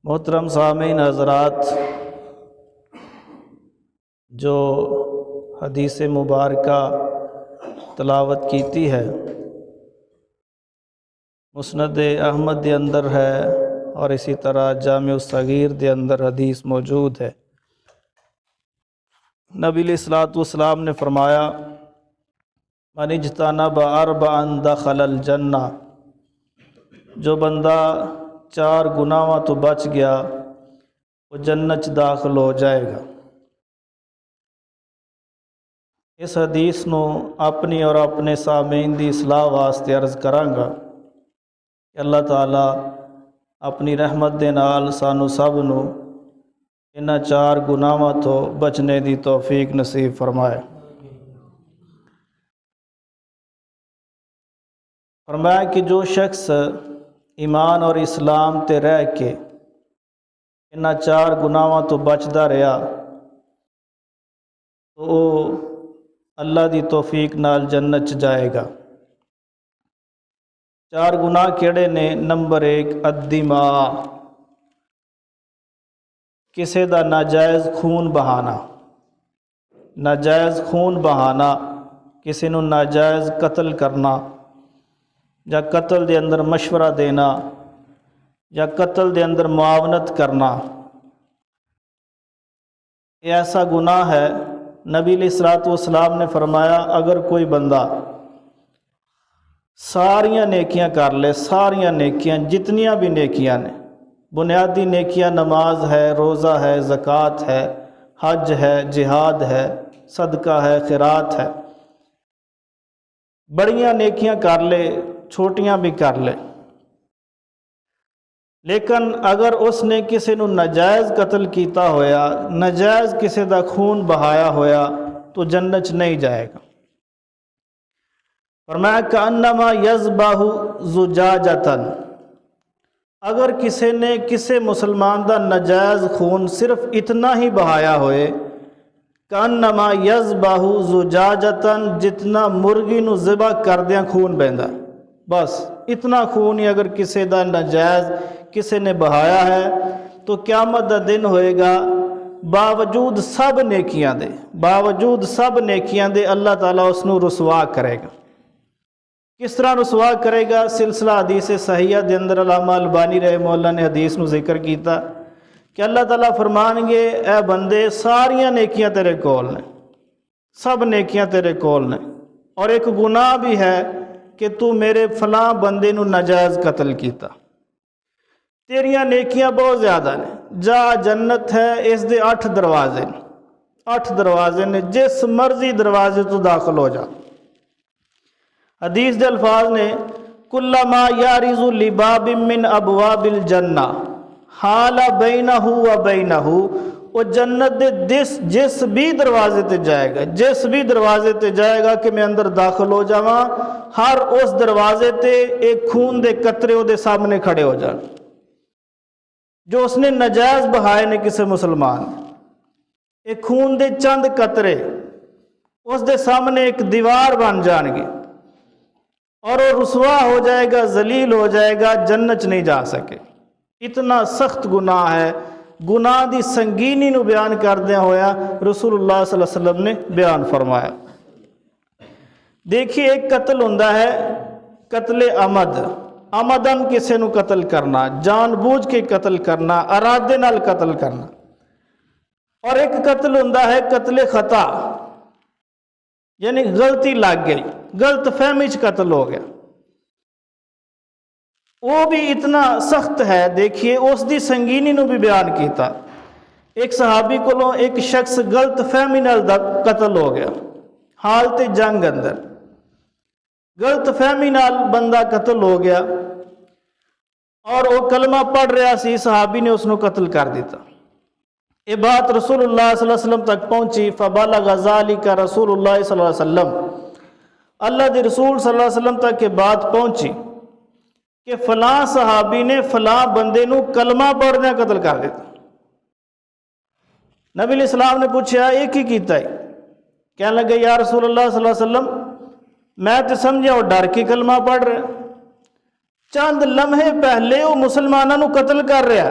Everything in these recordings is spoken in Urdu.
محترم سامعین حضرات، جو حدیث مبارکہ تلاوت کیتی ہے مسند احمد دے اندر ہے اور اسی طرح جامع الصغیر دے اندر حدیث موجود ہے۔ نبی علیہ الصلوۃ والسلام نے فرمایا من اجتنب اربعا دخل الجنہ، جو بندہ 4 گناہاں تو بچ گیا وہ جنت چ داخل ہو جائے گا۔ اس حدیث نو اپنی اور اپنے سامعین دی اصلاح واسطے عرض کرانگا کہ اللہ تعالی اپنی رحمت دے نال سانو سب نو انہاں 4 گناہاں تو بچنے دی توفیق نصیب فرمائے۔ فرمایا کہ جو شخص ایمان اور اسلام تے رہ کے انہاں 4 گناہاں تو بچدا رہیا تو وہ اللہ دی توفیق نال جنت چ جائے گا۔ 4 گناہ کیڑے نے؟ نمبر 1 الدماء، کسے دا ناجائز خون بہانا، ناجائز خون بہانا، کسی نو ناجائز قتل کرنا یا قتل دے اندر مشورہ دینا یا قتل دے اندر معاونت کرنا، یہ ایسا گناہ ہے۔ نبی علیہ الصلوۃ والسلام نے فرمایا اگر کوئی بندہ ساریاں نیکیاں کر لے، ساریاں نیکیاں جتنیاں بھی نیکیاں نے، بنیادی نیکیاں نماز ہے، روزہ ہے، زکوٰۃ ہے، حج ہے، جہاد ہے، صدقہ ہے، خیرات ہے، بڑیاں نیکیاں کر لے، چھوٹیاں بھی کر لے، لیکن اگر اس نے کسی نو ناجائز قتل کیتا ہویا، ناجائز کسی دا خون بہایا ہویا تو جنت چ نہیں جائے گا۔ فرمایا کأنما یذبح زجاجۃ، اگر کسی نے کسی مسلمان دا ناجائز خون صرف اتنا ہی بہایا ہوئے، کأنما یذبح زجاجۃ، جتنا مرغی نو ذبح کردیاں خون بہندا، بس اتنا خون ہی اگر کسی دا ناجائز کسی نے بہایا ہے تو قیامت دا دن ہوئے گا باوجود سب نیکیاں دے، باوجود سب نیکیاں دے اللہ تعالیٰ اس نو رسوا کرے گا۔ کس طرح رسوا کرے گا؟ سلسلہ حدیث صحیحہ دے اندر علامہ البانی رحمہ اللہ نے حدیث نو ذکر کیتا کہ اللہ تعالیٰ فرمان گے اے بندے ساریاں نیکیاں تیرے کول نے، سب نیکیاں تیرے کول نے، اور ایک گناہ بھی ہے کہ تو میرے فلاں بندے نو ناجائز قتل کیتا، تیریاں نیکیاں بہت زیادہ نے، جا جنت ہے اس دے 8 دروازے نے، 8 دروازے نے، جس مرضی دروازے تو داخل ہو جا۔ حدیث دے الفاظ نے کلما یارز لباب من ابواب الجنہ حال بینہ و بینہ، وہ جنت دے جس بھی دروازے تے جائے گا، جس بھی دروازے تے جائے گا کہ میں اندر داخل ہو جاواں، ہر اس دروازے تے ایک خون دے قطرے وہ دے سامنے کھڑے ہو جان جو اس نے ناجائز بہائے نے کسی مسلمان، ایک خون دے چند قطرے اس دے سامنے ایک دیوار بن جان گے اور وہ رسوا ہو جائے گا، ذلیل ہو جائے گا، جنت نہیں جا سکے۔ اتنا سخت گناہ ہے۔ گناہ دی سنگینی نو بیان کردیا ہویا رسول اللہ صلی اللہ علیہ وسلم نے بیان فرمایا۔ دیکھیے ایک قتل ہوندا ہے قتل عمد، عمدن کسی نو قتل کرنا، جان بوجھ کے قتل کرنا، ارادے نال قتل کرنا، اور ایک قتل ہوندا ہے قتل خطا، یعنی غلطی لگ گئی، غلط فہمی چ قتل ہو گیا، وہ بھی اتنا سخت ہے۔ دیکھیے اس دی سنگینی نو بھی بیان کیتا۔ ایک صحابی کو ایک شخص غلط فہمی نال قتل ہو گیا، حالت جنگ اندر غلط فہمی نال بندہ قتل ہو گیا اور وہ کلمہ پڑھ رہا سی، صحابی نے اس نو قتل کر دیتا۔ یہ بات رسول اللہ صلی اللہ علیہ وسلم تک پہنچی، فبلغ ذلک رسول اللہ صلی اللہ علیہ وسلم، اللہ کے رسول صلی اللہ علیہ وسلم تک یہ بات پہنچی کہ فلاں صحابی نے فلاں بندے نو کلمہ پڑھنے قتل کر دیتا۔ نبی علیہ السلام نے پوچھا یہ کی کیتا ہے؟ کہنے لگے یا رسول اللہ صلی اللہ علیہ وسلم میں تو سمجھا وہ ڈر کے کلمہ پڑھ رہا، چند لمحے پہلے وہ مسلمانوں قتل کر رہا،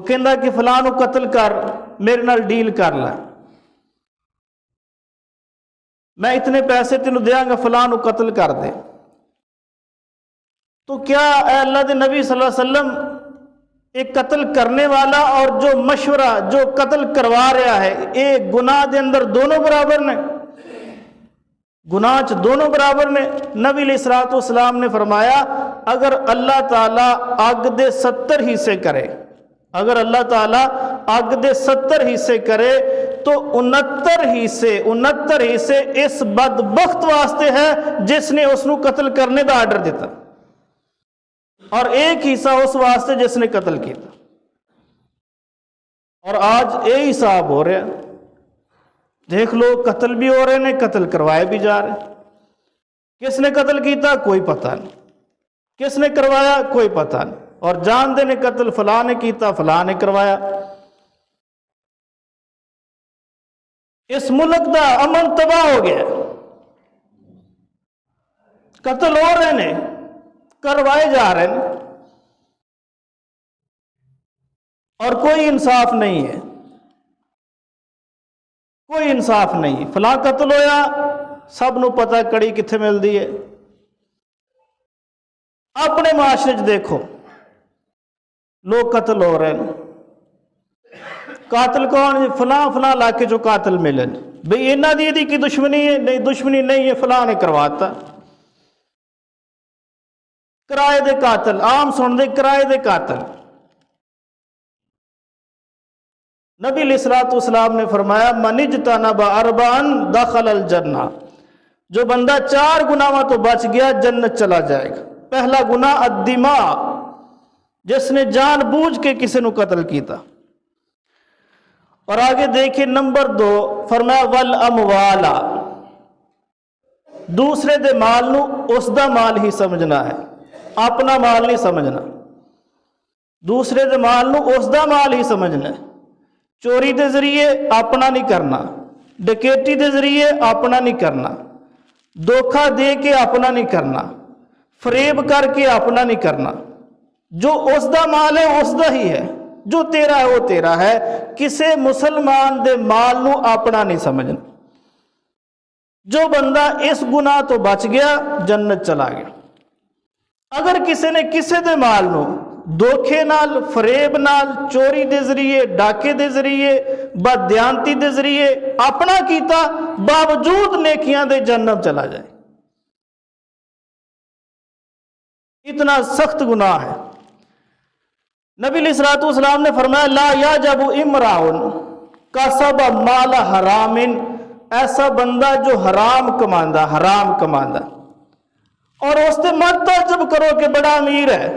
وہ کہندا کہ فلاں نو قتل کر، میرے نال ڈیل کر لے، میں اتنے پیسے تینوں دیاں گا، فلاں نو قتل کر دے۔ تو کیا اے اللہ دے نبی صلی اللہ علیہ وسلم ایک قتل کرنے والا اور جو مشورہ جو قتل کروا رہا ہے، ایک گناہ دے اندر دونوں برابر نے؟ گناہ چ دونوں برابر نے۔ نبی علیہ الصلوۃ والسلام نے فرمایا اگر اللہ تعالیٰ اگ دے 70 حصے کرے، اگر اللہ تعالیٰ اگ دے 70 حصے کرے تو 69 حصے اس بدبخت واسطے ہے جس نے اس نو قتل کرنے دا آرڈر دیتا، اور ایک حصہ اس واسطے جس نے قتل کیا۔ اور آج یہی حساب ہو رہا ہے، دیکھ لو قتل بھی ہو رہے ہیں، قتل کروائے بھی جا رہے ہیں۔ کس نے قتل کیتا کوئی پتہ نہیں، کس نے کروایا کوئی پتہ نہیں، اور جانتے نے قتل فلاں نے کیتا، فلاں نے کروایا۔ اس ملک دا امن تباہ ہو گیا، قتل ہو رہے ہیں، کروائے جا رہے ہیں، اور کوئی انصاف نہیں ہے، کوئی انصاف نہیں۔ فلاں قتل ہویا، سب نو پتہ کڑی کتھے ملدی ہے۔ اپنے معاشرے چ دیکھو لوگ قتل ہو رہے ہیں، قاتل کون؟ فلاں فلاں علاقے جو قاتل ملن، بھئی انہاں دی کی دشمنی ہے؟ نہیں، دشمنی نہیں ہے، فلاں نے کرواتا۔ کرائے دے قاتل، عام سن دے کرائے دے قاتل۔ نبی علیہ الصلوۃ والسلام نے فرمایا من اجتنب اربعا دخل الجنہ، جو بندہ 4 گناہوں تو بچ گیا جنت چلا جائے گا۔ پہلا گناہ الدماء، جس نے جان بوجھ کے کسی نو قتل کیتا، اور آگے دیکھیں نمبر 2 فرمایا والاموال، دوسرے دے مال نو اس دا مال ہی سمجھنا ہے، اپنا مال نہیں سمجھنا، دوسرے دے مال نو اس دا مال ہی سمجھنا ہے۔ چوری دے ذریعے اپنا نہیں کرنا، ڈکیٹی دے ذریعے اپنا نہیں کرنا، دھوکہ دے کے اپنا نہیں کرنا، فریب کر کے اپنا نہیں کرنا۔ جو اس دا مال ہے اس دا ہی ہے، جو تیرا ہے وہ تیرا ہے۔ کسے مسلمان دے مال نو اپنا نہیں سمجھنا۔ جو بندہ اس گناہ تو بچ گیا جنت چلا گیا۔ اگر کسی نے کسی دے مال نو دھوکے نال، فریب نال، چوری دے ذریعے، ڈاکے دے ذریعے، بددیانتی دے ذریعے اپنا کیتا، باوجود نیکیاں دے جنت چلا جائے، اتنا سخت گناہ ہے۔ نبی علیہ الصلوۃ والسلام نے فرمایا لا یعجب امرأ کسب مال حرام، ایسا بندہ جو حرام کماندا اور اس سے مت تعجب کرو کہ بڑا امیر ہے،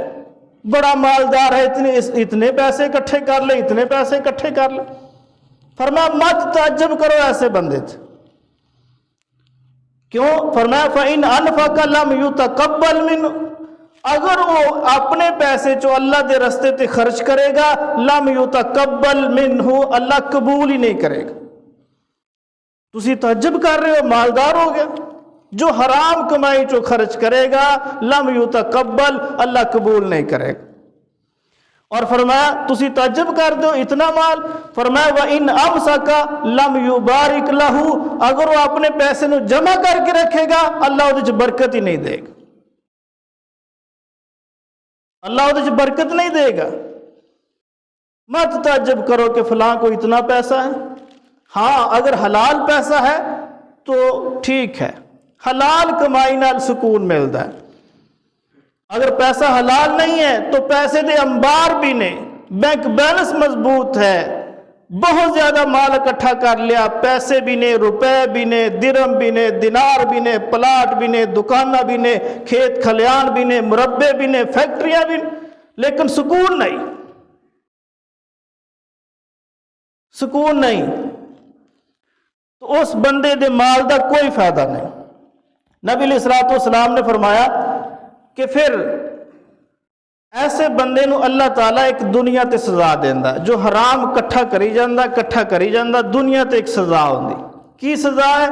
بڑا مالدار ہے، اتنے پیسے اکٹھے کر لے، اتنے پیسے اکٹھے کر لے۔ فرمایا مت تعجب کرو ایسے بندے سے۔ کیوں؟ فرمایا فَإِنْ أَنْفَقَ لَمْ يُتَقَبَّلْ مِنْهُ، اگر وہ اپنے پیسے جو اللہ دے رستے تے خرچ کرے گا لم یتقبل منہ، اللہ قبول ہی نہیں کرے گا۔ تسی تعجب کر رہے ہو، مالدار ہو گیا، جو حرام کمائی جو خرچ کرے گا لم یتقبل، اللہ قبول نہیں کرے گا۔ اور فرمایا تسی تعجب کر دو اتنا مال، فرمایا وَإِنْ أَمْسَكَ لَمْ يُبَارِكْ لَهُ، اگر وہ اپنے پیسے نو جمع کر کے رکھے گا اللہ وہ برکت ہی نہیں دے گا، اللہ وہ برکت نہیں دے گا۔ مت تعجب کرو کہ فلاں کو اتنا پیسہ ہے۔ ہاں اگر حلال پیسہ ہے تو ٹھیک ہے، حلال کمائی نال سکون ملتا ہے۔ اگر پیسہ حلال نہیں ہے تو پیسے دے انبار بھی نے، بینک بیلنس مضبوط ہے، بہت زیادہ مال اکٹھا کر لیا، پیسے بھی نے، روپے بھی نے، درہم بھی نے، دینار بھی نے، پلاٹ بھی نے، دکانہ بھی نے، کھیت کھلیان بھی نے، مربے بھی نے، فیکٹریاں بھی نے، لیکن سکون نہیں، سکون نہیں، تو اس بندے دے مال دا کوئی فائدہ نہیں۔ نبی علیہ الصلوۃ والسلام نے فرمایا کہ پھر ایسے بندے نو اللہ تعالیٰ ایک دنیا تے سزا دیندا، جو حرام کٹھا کری جاندا، دنیا تے ایک سزا ہوندی۔ کی سزا ہے؟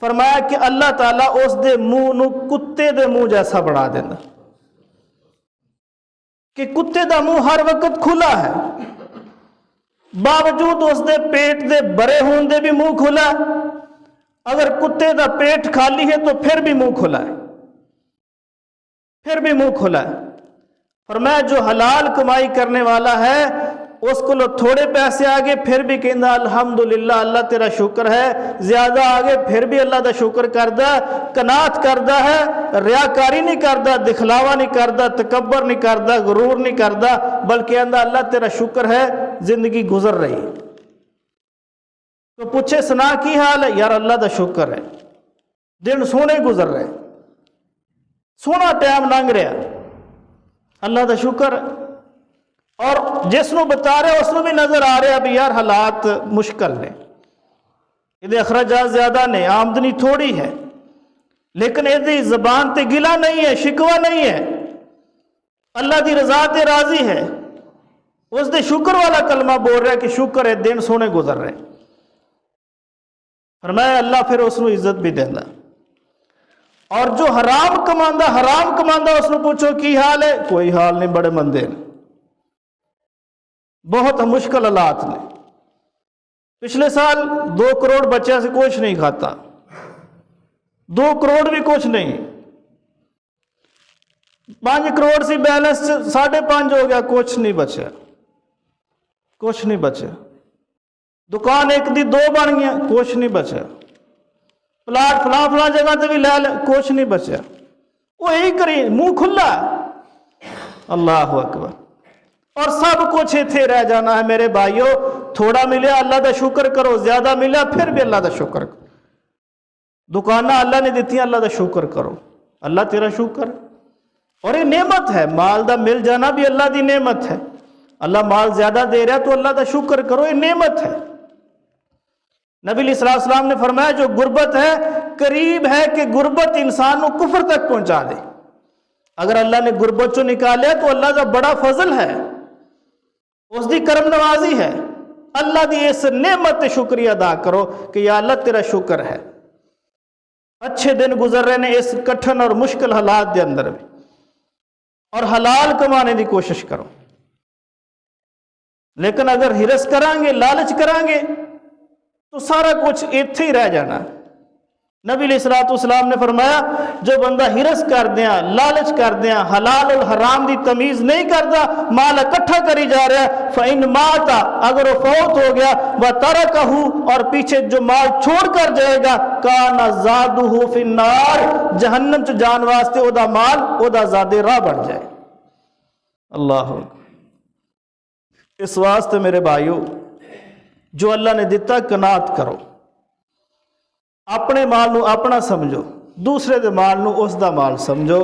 فرمایا کہ اللہ تعالیٰ اس دے منہ نو کتے دے منہ جیسا بنا دیندا، کہ کتے دا منہ ہر وقت کھلا ہے، باوجود اس دے پیٹ دے برے ہون دے بھی منہ کھلا ہے، اگر کتے دا پیٹ خالی ہے تو پھر بھی منہ کھلا ہے، پھر بھی منہ کھلا ہے۔ فرمایا جو حلال کمائی کرنے والا ہے اس کو تھوڑے پیسے آگے پھر بھی کہنا الحمدللہ اللہ تیرا شکر ہے، زیادہ آگے پھر بھی اللہ دا شکر کردہ، قناعت کردہ ہے، ریاکاری نہیں کردہ، دکھلاوا نہیں کردہ، تکبر نہیں کردہ، غرور نہیں کردہ، بلکہ کہنا اللہ تیرا شکر ہے، زندگی گزر رہی۔ تو پوچھے سنا کی حال ہے؟ یار اللہ دا شکر ہے، دن سونے گزر رہے، سونا ٹائم لنگ رہا، اللہ دا شکر ہے۔ اور جس نو بتا رہے اس نو بھی نظر آ رہا بھی یار حالات مشکل نے، یہ اخراجات زیادہ نے، آمدنی تھوڑی ہے، لیکن یہ زبان تے گلا نہیں ہے، شکوہ نہیں ہے، اللہ دی رضا تے راضی ہے، اس دے شکر والا کلمہ بول رہا ہے کہ شکر ہے دن سونے گزر رہے۔ فرمایا اللہ پھر اس نو عزت بھی دینا۔ اور جو حرام کماندہ اس نو پوچھو کی حال ہے؟ کوئی حال نہیں، بڑے مندے نے، بہت مشکل حالات نے، پچھلے سال 2 کروڑ بچے سے کچھ نہیں کھاتا، 2 کروڑ بھی کچھ نہیں، 5 کروڑ سی بیلنس 5.5 ہو گیا، کچھ نہیں بچا، کچھ نہیں بچا، دکان 1 دی 2 بن گیا، کچھ نہیں بچا، پلاٹ فلاں جگہ تے بھی لے لے، کچھ نہیں بچا، وہ یہی کری منہ کھلا، اللہ اکبر۔ اور سب کچھ اتھے رہ جانا ہے میرے بھائیو، تھوڑا ملیا اللہ دا شکر کرو، زیادہ ملیا پھر بھی اللہ دا شکر کرو، دکانہ اللہ نے دیتی ہیں اللہ دا شکر کرو، اللہ تیرا شکر۔ اور یہ نعمت ہے، مال دا مل جانا بھی اللہ دی نعمت ہے، اللہ مال زیادہ دے رہا ہے تو اللہ دا شکر کرو، یہ نعمت ہے۔ نبی علیہ السلام نے فرمایا جو غربت ہے قریب ہے کہ غربت انسان کو کفر تک پہنچا دے، اگر اللہ نے غربت چو نکالے تو اللہ کا بڑا فضل ہے، اس دی کرم نوازی ہے، اللہ دی اس نعمت شکریہ ادا کرو کہ یا اللہ تیرا شکر ہے۔ اچھے دن گزر رہے ہیں اس کٹھن اور مشکل حالات دے اندر بھی، اور حلال کمانے دی کوشش کرو، لیکن اگر ہرس کریں گے، لالچ کریں گے تو سارا کچھ ایتھے ہی رہ جانا۔ نبی علیہ السلام نے فرمایا جو بندہ ہرس کر دیا، لالچ کر دیا، حلال اور حرام دی تمیز نہیں کرتا، مال اکٹھا کری جا رہا ہے، فَإِن مَاتَ اگر وہ فوت ہو گیا، وَتَرَكَهُ اور پیچھے جو مال چھوڑ کر جائے گا، كَانَ زَادُهُ فِي النَّارِ جہنم چ جان واسطے او دا مال او دا زادے راہ بن جائے۔ اللہ اس واسطے میرے بھائیو جو اللہ نے دیتا قناعت کرو، اپنے مال نو اپنا سمجھو، دوسرے دے مال نو اس دا مال سمجھو،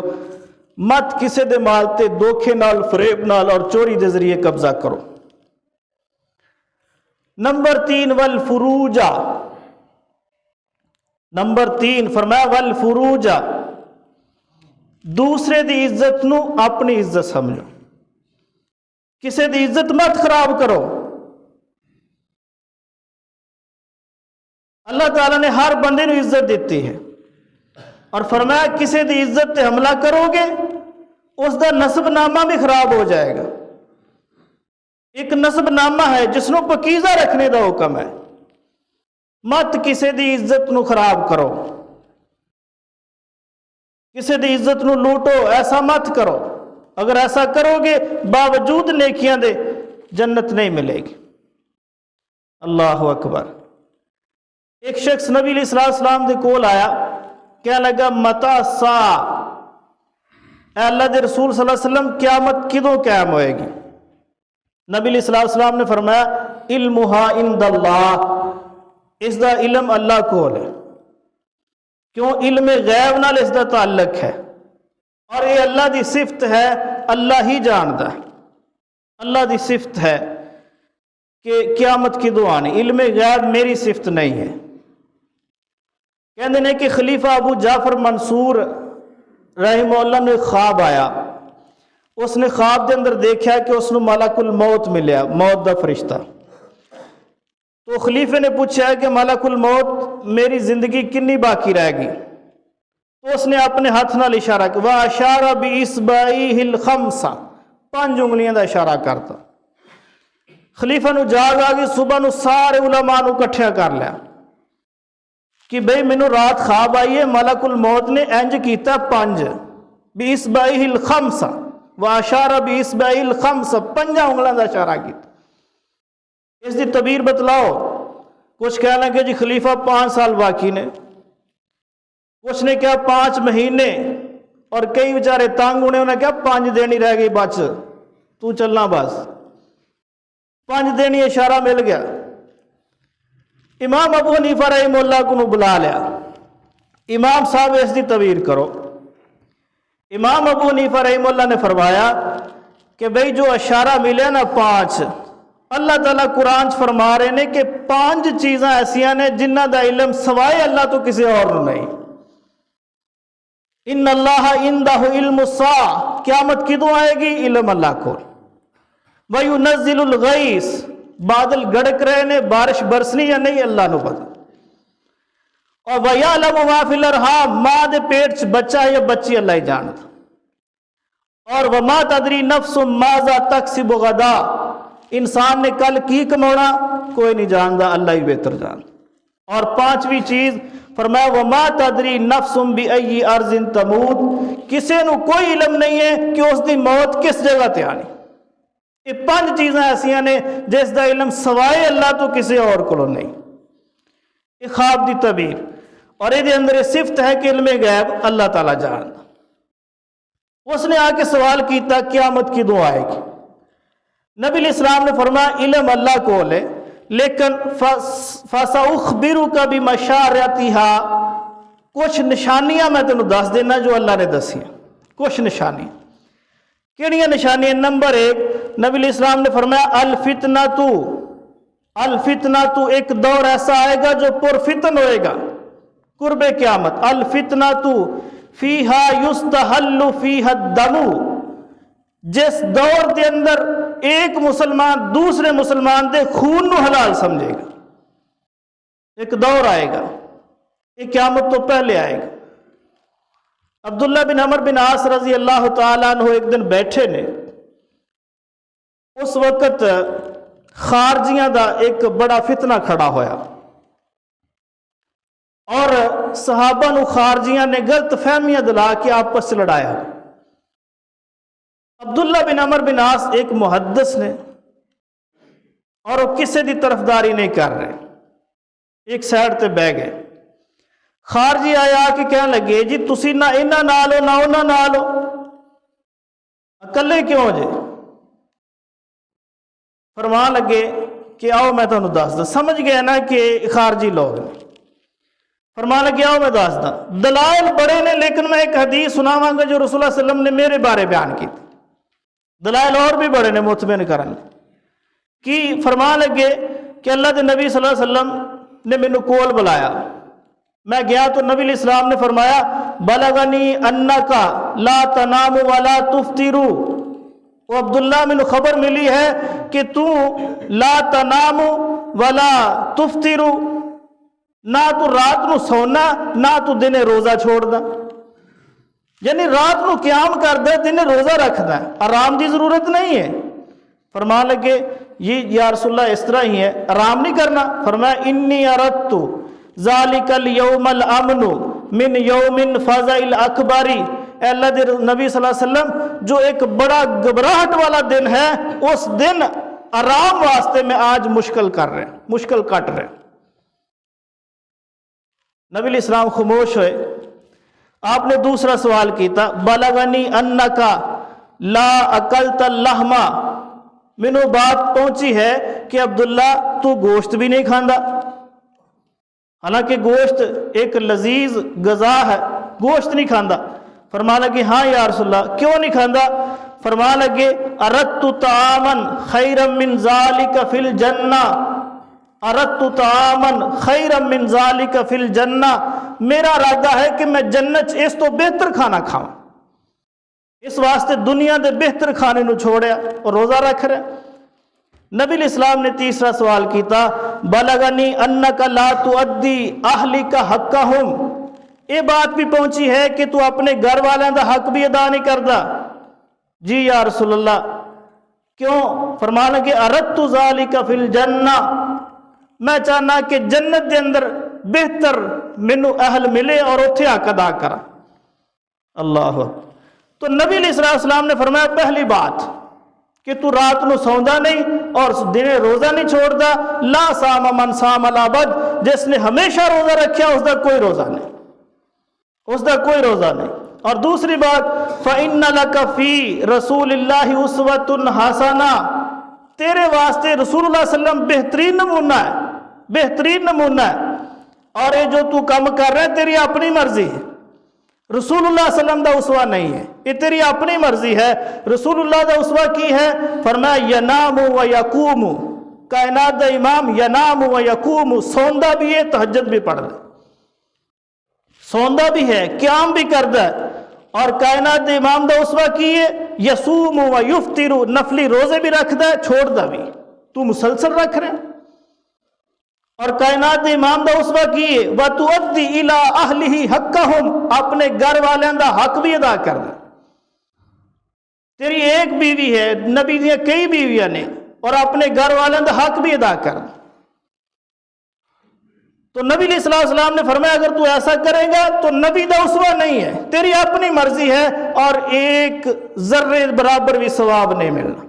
مت کسے دے مال تے دھوکے نال، فریب نال اور چوری دے ذریعے قبضہ کرو۔ نمبر 3 والفروجہ، نمبر 3 فرمایا والفروجہ، دوسرے دی عزت نو اپنی عزت سمجھو، کسے دی عزت مت خراب کرو۔ اللہ تعالیٰ نے ہر بندے نو عزت دیتی ہے، اور فرمایا کسی دی عزت تے حملہ کرو گے اس دا نسب نامہ بھی خراب ہو جائے گا۔ ایک نسب نامہ ہے جس نو پاکیزہ رکھنے دا حکم ہے، مت کسی دی عزت نو خراب کرو، کسی دی عزت نو لوٹو، ایسا مت کرو، اگر ایسا کرو گے باوجود نیکیاں دے جنت نہیں ملے گی۔ اللہ اکبر۔ ایک شخص نبی علیہ السلام دے کول آیا، کہنے لگا متا سا، اے اللہ دے رسول صلی اللہ علیہ وسلم قیامت کدوں قائم ہوئے گی؟ نبی علیہ السلام نے فرمایا علمہا عند اللہ، اس دا علم اللہ کول ہے، کیوں؟ علم غیب نال اس دا تعلق ہے، اور یہ اللہ دی صفت ہے، اللہ ہی جاندا ہے، اللہ دی صفت ہے کہ قیامت کدوں آنی، علم غیب میری صفت نہیں ہے۔ کہندے نے کہ خلیفہ ابو جعفر منصور رحمہ اللہ نے خواب آیا، اس نے خواب دے اندر دیکھا کہ اس نے ملک الموت ملیا، موت دا فرشتہ۔ تو خلیفے نے پوچھا کہ ملک الموت میری زندگی کنی باقی رہ گئی؟ تو اس نے اپنے ہاتھ نال اشارہ کیا، وَأَشَارَ بِإِصْبَعِهِ الْخَمْسَ، 5 انگلیاں دا اشارہ کرتا۔ ਖਲੀਫਾ ਨੂੰ ਜਾਗ ਆ ਗਈ, ਸੁਬਹ ਨੂੰ ਸਾਰੇ ਉਲਮਾ ਨੂੰ ਇਕੱਠਿਆ ਕਰ ਲਿਆ کہ بھئی مینوں رات خواب آئی ہے ملک الموت نے انج کیتا 5 بِإِصْبَعِهِ الْخَمْسَ وَأَشَارَ بِإِصْبَعِهِ الْخَمْسَ 5 انگلاں دا اشارہ کیتا. اس دی تعبیر بتلاؤ. کچھ کہنے لگے جی خلیفہ 5 سال باقی نے، کچھ نے کہا 5 مہینے، اور کئی بیچارے تنگ ہونے انہوں نے کہا 5 دن ہی رہ گئی بچ تو چلنا بس. 5 دن ہی اشارہ مل گیا. امام ابو حنیفہ رحمہ اللہ کو بلا لیا، امام صاحب اس دی تعبیر کرو. امام ابو حنیفہ رحمہ اللہ نے فرمایا کہ بھئی جو اشارہ ملے نا 5، اللہ تعالیٰ قرآن فرما رہے ہیں کہ 5 چیزاں ایسیاں نے جنہ دا علم سوائے اللہ تو کسی اور نہیں. ان اللہ عندہ علم الساعہ، قیامت کدوں آئے گی؟ علم اللہ کو. وَيُنَزِّلُ الْغَيْثَ، بادل گڑک رہے نے، بارش برسنی یا نہیں اللہ نو پتہ. اور وَيَعْلَمُ مَا فِي الْأَرْحَامِ، ماں دے پیٹ چ بچہ یا بچی اللہ ہی جانتا. اور وَمَا تَدْرِي نَفْسٌ مَاذَا تَكْسِبُ غَدًا، انسان نے کل کی کمانا کوئی نہیں جانتا، اللہ ہی بہتر جانتا. اور 5ویں چیز فرمایا وَمَا تَدْرِي نَفْسٌ بِأَيِّ أَرْضٍ تَمُوتُ، کسے نو کوئی علم نہیں ہے کہ اس دی موت کس جگہ تے آنی. یہ 5 چیزاں ایسیاں نے جس دا علم سوائے اللہ تو کسی اور کو نہیں. یہ خواب دی تعبیر، اور یہ اندر صفت ہے کہ علم غیب اللہ تعالیٰ جانتا. اس نے آ کے سوال کیتا قیامت کدوں آئے گی؟ نبی علیہ السلام نے فرمایا علم اللہ کو لے، لیکن فَسَأُخْبِرُكَ بِمَشَارَتِهَا، کچھ نشانیاں میں تینوں دس دینا جو اللہ نے دسی. کچھ نشانیاں کیڑیاں نشانیاں؟ نمبر 1 نبی علیہ السلام نے فرمایا الفتنہ، ایک دور ایسا آئے گا جو پرفتن ہوئے گا قرب قیامت. الفتنہ فیہا یستحل فیہا الدم، جس دور دے اندر ایک مسلمان دوسرے مسلمان دے خون نو حلال سمجھے گا. ایک دور آئے گا، یہ قیامت تو پہلے آئے گا. عبداللہ بن عمر بن عاص رضی اللہ تعالیٰ عنہ ایک دن بیٹھے نے، اس وقت خارجیاں دا ایک بڑا فتنہ کھڑا ہویا، اور صحابہ نو خارجیاں نے غلط فہمیاں دلا کے آپس سے لڑایا. عبداللہ بن عمر بن عاص ایک محدث نے، اور وہ کسی دی طرفداری نہیں کر رہے، ایک سائڈ تے بہ گئے. خارجی آیا کہ کہنے لگے جی تسی نہ انہاں نال ہو نہ انہاں نال ہو، اکلے کیوں جے؟ فرمان لگے کہ آؤ میں تمہیں دس دا. سمجھ گئے نا کہ خارجی لوگ نے. فرمان لگے آؤ میں دس دا. دلائل بڑے نے، لیکن میں ایک حدیث سناواں گا جو رسول اللہ صلی اللہ علیہ وسلم نے میرے بارے بیان کی تھی. دلائل اور بھی بڑے نے مطمئن کرن کی. فرمان لگے کہ اللہ دے نبی صلی اللہ علیہ وسلم نے مینوں کول بلایا، میں گیا تو نبی علیہ السلام نے فرمایا بلغنی انکا لا تنام ولا تفطرو، وہ عبداللہ میں خبر ملی ہے کہ تو لا تنام ولا تفطرو، نہ تو رات نو سونا نہ تو دن روزہ چھوڑ دا. یعنی رات نو قیام کر دے، دن روزہ رکھ دا، آرام دی ضرورت نہیں ہے. فرمان لگے یہ یا رسول اللہ اس طرح ہی ہے، آرام نہیں کرنا. فرمایا انی اردت ذالک الیوم الامن من یوم فزع الاکبر، اے اللہ دے نبی صلی اللہ علیہ وسلم جو ایک بڑا گھبراہٹ والا دن ہے، اس دن آرام واسطے میں آج مشکل کٹ رہے. نبی علیہ السلام خاموش ہوئے. آپ نے دوسرا سوال کیتا بلغنی انکا لا اکلت اللحم، مینوں بات پہنچی ہے کہ عبداللہ تو گوشت بھی نہیں کھاندا. حالانکہ گوشت ایک لذیذ غذا ہے، گوشت نہیں کھاندا. فرمان لگے ہاں یا رسول اللہ کیوں نہیں کھاندا؟ فرمان لگے اردت طعاما خیرا من ذالک فی الجنہ، اردت طعاما خیرا من ذالک فی الجنہ، میرا ارادہ ہے کہ میں جنت اس تو بہتر کھانا کھاؤں. اس واسطے دنیا دے بہتر کھانے نو چھوڑیا اور روزہ رکھ رہا. نبی علیہ السلام نے تیسرا سوال کیتا بلغنی انکا لا تؤدی اہلک حقہم، یہ بات بھی پہنچی ہے کہ تو اپنے گھر والوں دا حق بھی ادا نہیں کردا. جی یا رسول اللہ کیوں؟ فرمانے لگے اردت ذالک فی الجنہ، میں چاہنا کہ جنت دے اندر بہتر مینوں اہل ملے اور اتھے حق ادا کرا۔ اللہ اکبر۔ تو نبی علیہ السلام نے فرمایا پہلی بات کہ تو رات نو سوندا نہیں اور دن روزہ نہیں چھوڑدا، لا صام من صام الابد، جس نے ہمیشہ روزہ رکھیا اس دا کوئی روزہ نہیں، اس دا کوئی روزہ نہیں۔ اور دوسری بات فَإِنَّ لَكَ فِي رسول اللہ اسوۃ حسنہ، تیرے واسطے رسول اللہ صلی اللہ علیہ وسلم بہترین نمونہ ہے، بہترین نمونہ ہے۔ اور یہ جو تو کام کر رہے تیری اپنی مرضی ہے، رسول اللہ صلی اللہ علیہ وسلم دا اسوہ نہیں ہے، یہ تیری اپنی مرضی ہے۔ رسول اللہ دا اسوہ کی ہے؟ فرمایا ینام و یقوم، کائنات دا امام ینام و یقوم، سوندا بھی ہے تہجد بھی پڑھ رہا، سوندا بھی ہے قیام بھی کردا ہے۔ اور کائنات دے امام دا اسوہ کی ہے یصوم و یفطر، نفلی روزے بھی رکھدا ہے چھوڑدا بھی، تو مسلسل رکھ رہے ہیں۔ اور کائنات دے امام دا اسوہ کی ہے وَتُؤَدِّي إِلَىٰ أَهْلِهِ حَقَّهُمْ، اپنے گھر والوں دا حق بھی ادا کرنا۔ تیری ایک بیوی ہے، نبی دیا کئی بیویاں نے، اور اپنے گھر والوں دا حق بھی ادا کرنا۔ تو نبی علیہ السلام نے فرمایا اگر تو ایسا کرے گا تو نبی دا اسوہ نہیں ہے، تیری اپنی مرضی ہے، اور ایک ذرے برابر بھی ثواب نہیں ملنا۔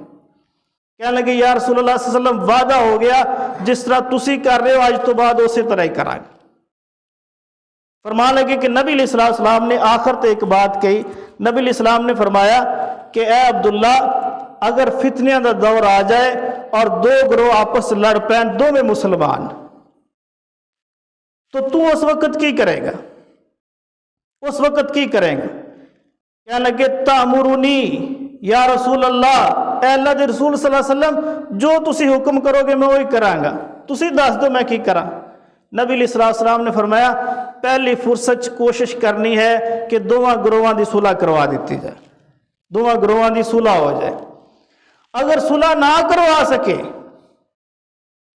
کہنے لگے یا رسول اللہ صلی اللہ علیہ وسلم وعدہ ہو گیا، جس طرح تسی کر رہے ہو آج تو بعد اسی طرح ہی کرائیں۔ فرمان لگے کہ نبی علیہ السلام نے آخر تے ایک بات کہی، نبی علیہ السلام نے فرمایا کہ اے عبداللہ، اگر فتنیاں دا دور آ جائے اور دو گروہ آپس لڑ پین، دو میں مسلمان، تو اس وقت کی کرے گا؟ اس وقت کی کریں گے؟ کہنے لگے تامرونی یا رسول اللہ، اے اللہ دے رسول صلی اللہ علیہ وسلم، جو تسی حکم کرو گے میں وہی کراں گا، تسی دس دو میں کی کراں۔ نبی علیہ السلام نے فرمایا پہلی فرصت کوشش کرنی ہے کہ دونوں گروہاں دی صلح کروا دیتی جائے، دونوں گروہاں دی صلح ہو جائے۔ اگر صلح نہ کروا سکے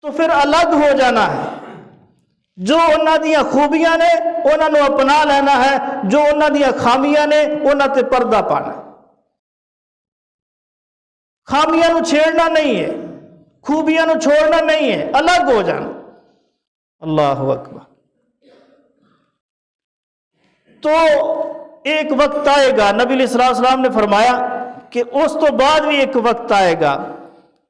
تو پھر الگ ہو جانا ہے، جو انہاں دیاں خوبیاں نے انہاں نو اپنا لینا ہے، جو انہاں دیاں خامیاں نے انہاں تے پردہ پانا۔ خامیاں نو چھیڑنا نہیں ہے، خوبیاں نو چھوڑنا نہیں ہے، الگ ہو جانا۔ اللہ اکبر۔ تو ایک وقت آئے گا، نبی علیہ السلام نے فرمایا کہ اس تو بعد بھی ایک وقت آئے گا،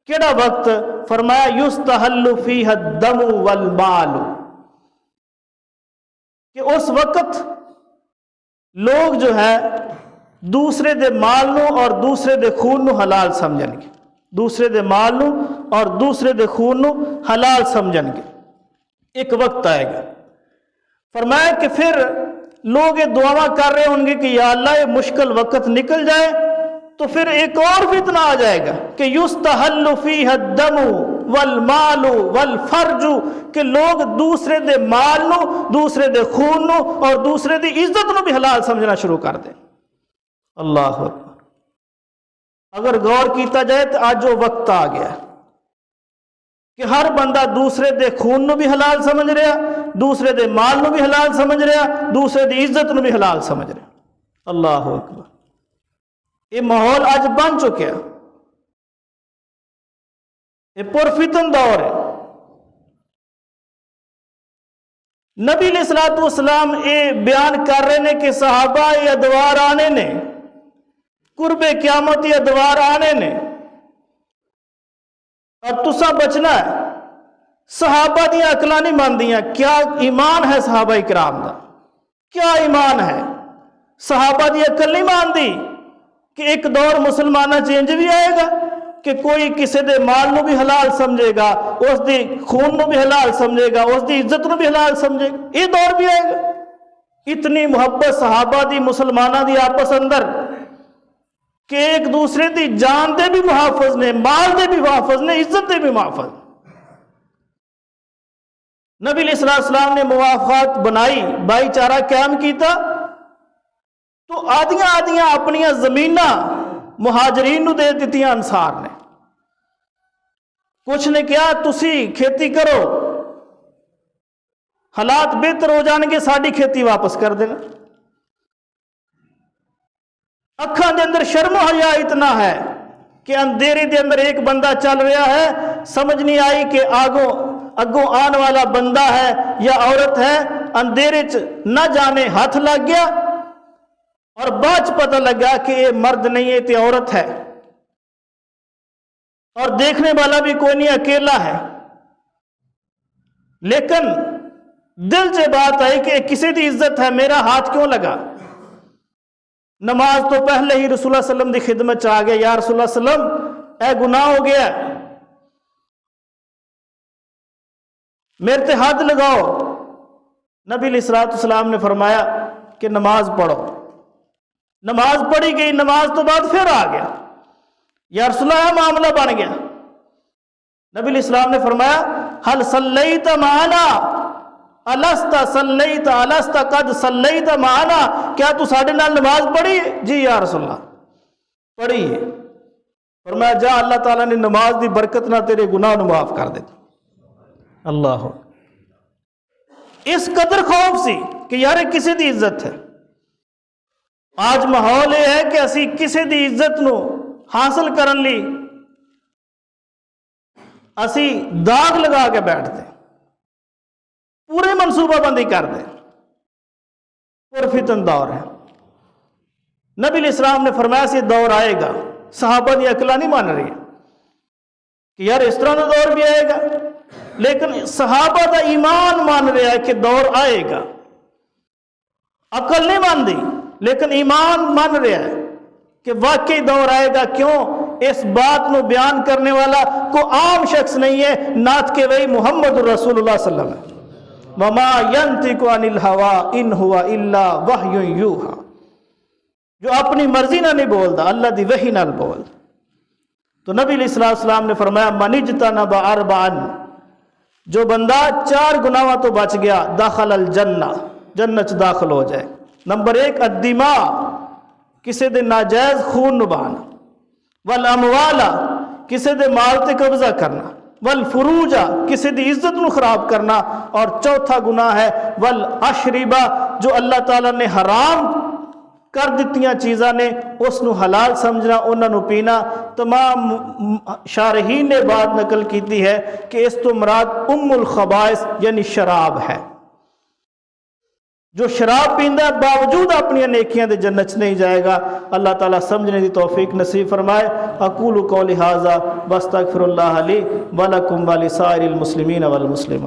کیڑا وقت؟ فرمایا یستحل فیہ الدم والمال، کہ اس وقت لوگ جو ہے دوسرے دے مال نو اور دوسرے دے خون نو حلال سمجھن گے، دوسرے دے مال نو اور دوسرے دے خون نو حلال سمجھن گے۔ ایک وقت آئے گا، فرمایا کہ پھر لوگ یہ دعا کر رہے ہوں گے کہ یا اللہ یہ مشکل وقت نکل جائے، تو پھر ایک اور فتنہ آ جائے گا کہ یستحل فیہ الدم والمال والفرج، کہ لوگ دوسرے دے مال نو، دوسرے دے خون نو اور دوسرے دی عزت نو بھی حلال سمجھنا شروع کر دیں۔ اللہ اکبر۔ اگر غور کیتا جائے تو آج جو وقت آ گیا کہ ہر بندہ دوسرے دے خون نو بھی حلال سمجھ رہا، دوسرے دے مال نو بھی حلال سمجھ رہا، دوسرے دی عزت نو بھی حلال سمجھ رہا۔ اللہ اکبر۔ یہ ماحول آج بن چکیا، یہ پرفتن دور ہے۔ نبی علیہ السلام یہ بیان کر رہے ہیں کہ صحابہ یہ ادوار آنے نے، قرب قیامت یہ ادوار آنے نے، اور تسا بچنا ہے۔ صحابہ دیا عقلاں نہیں ماندیاں، کیا ایمان ہے صحابہ کرام دا، کیا ایمان ہے؟ صحابہ دی عقل نہیں ماندی کہ ایک دور مسلمانہ چینج بھی آئے گا کہ کوئی کسی دے مال نو بھی حلال سمجھے گا، اس دی خون نو بھی حلال سمجھے گا، اس دی عزت نو بھی حلال سمجھے گا، یہ دور بھی آئے گا۔ اتنی محبت صحابہ دی مسلمانہ دی آپس اندر کہ ایک دوسرے دی جان دے بھی محافظ نے، مال دے بھی محافظ نے، عزت دے بھی محافظ۔ نبی علیہ السلام نے موافقات بنائی، بھائی چارہ قائم کیتا، تو آدھیاں آدھیاں اپنیاں زمیناں مہاجرین نو دے دیتیاں انصار نے۔ کچھ نے کیا تسی کھیتی کرو، حالات بہتر ہو جان گے ساری کھیتی واپس کر دینا۔ اکھاں دے اندر شرم و حیا اتنا ہے کہ اندھیرے دے اندر ایک بندہ چل رہا ہے، سمجھ نہیں آئی کہ اگوں آن والا بندہ ہے یا عورت ہے، اندھیرے چ نہ جانے ہاتھ لگ گیا اور بعد چ پتہ لگا کہ یہ مرد نہیں ہے تے عورت ہے، اور دیکھنے والا بھی کوئی نہیں، اکیلا ہے، لیکن دل سے بات آئی کہ کسی دی عزت ہے، میرا ہاتھ کیوں لگا؟ نماز تو پہلے ہی رسول اللہ صلی اللہ علیہ وسلم دی خدمت چ آ گیا، یا رسول اللہ صلی اللہ علیہ وسلم اے گناہ ہو گیا، میرے تے ہاتھ لگاؤ۔ نبی علیہ الصلوۃ والسلام نے فرمایا کہ نماز پڑھو۔ نماز پڑھی گئی، نماز تو بعد پھر آ گیا، یا رسول اللہ معاملہ بن گیا۔ نبی علیہ السلام نے فرمایا حل صلیت معنا الست صلیت الست قد صلیت معنا، کیا تو ساڈے نال نماز پڑھی ہے؟ جی یا رسول اللہ پڑھی ہے۔ فرمایا جا، اللہ تعالیٰ نے نماز دی برکت نہ تیرے گناہ نو معاف کر دے۔ اللہ، اس قدر خوف سی کہ یار کسی دی عزت ہے۔ آج ماحول یہ ہے کہ اسی کسی دی عزت نو حاصل کرن لی اسی داغ لگا کے بیٹھتے، پورے منصوبہ بندی کر دیں، پرفتن دور ہے۔ نبی علیہ السلام نے فرمایا سے دور آئے گا، صحابہ دی عقل نہیں مان رہی کہ یار اس طرح کا دور بھی آئے گا، لیکن صحابہ دا ایمان مان رہا ہے کہ دور آئے گا۔ عقل نہیں مان دی لیکن ایمان مان رہا ہے کہ واقعی دور آئے گا۔ کیوں؟ اس بات نو بیان کرنے والا کو عام شخص نہیں ہے، نعت کے وہی محمد رسول اللہ صلی اللہ علیہ وسلم ہے۔ وَمَا يَنْطِقُ عَنِ الْهَوَىٰ إِنْ هُوَ إِلَّا وَحْيٌ يُوحَىٰ، جو اپنی مرضی نہ نہیں بولتا، اللہ دی وحی نال بول۔ تو نبی علیہ السلام نے فرمایا مَنِ اجْتَنَبَ أَرْبَعًا، جو بندہ 4 گناہوں تو بچ گیا، دخل الجنہ، جنت داخل ہو جائے۔ نمبر 1 الدماء، کسی دے ناجائز خون نبانا، والاموال، کسی دے مال تے قبضہ کرنا، والفروج، کسی دی عزت نو خراب کرنا، اور چوتھا گناہ ہے والاشربہ، جو اللہ تعالیٰ نے حرام کر دتیاں چیزاں نے اس نو حلال سمجھنا، انہاں نو پینا۔ تمام شارحین نے بات نقل کیتی ہے کہ اس تو مراد ام الخبائث یعنی شراب ہے۔ جو شراب پیندا ہے باوجود اپنی نیکیاں دے جنت نہیں جائے گا۔ اللہ تعالیٰ سمجھنے دی توفیق نصیب فرمائے۔ اقول قولی ھذا واستغفر اللہ لی ولکم ولسائر المسلمین والمسلمات۔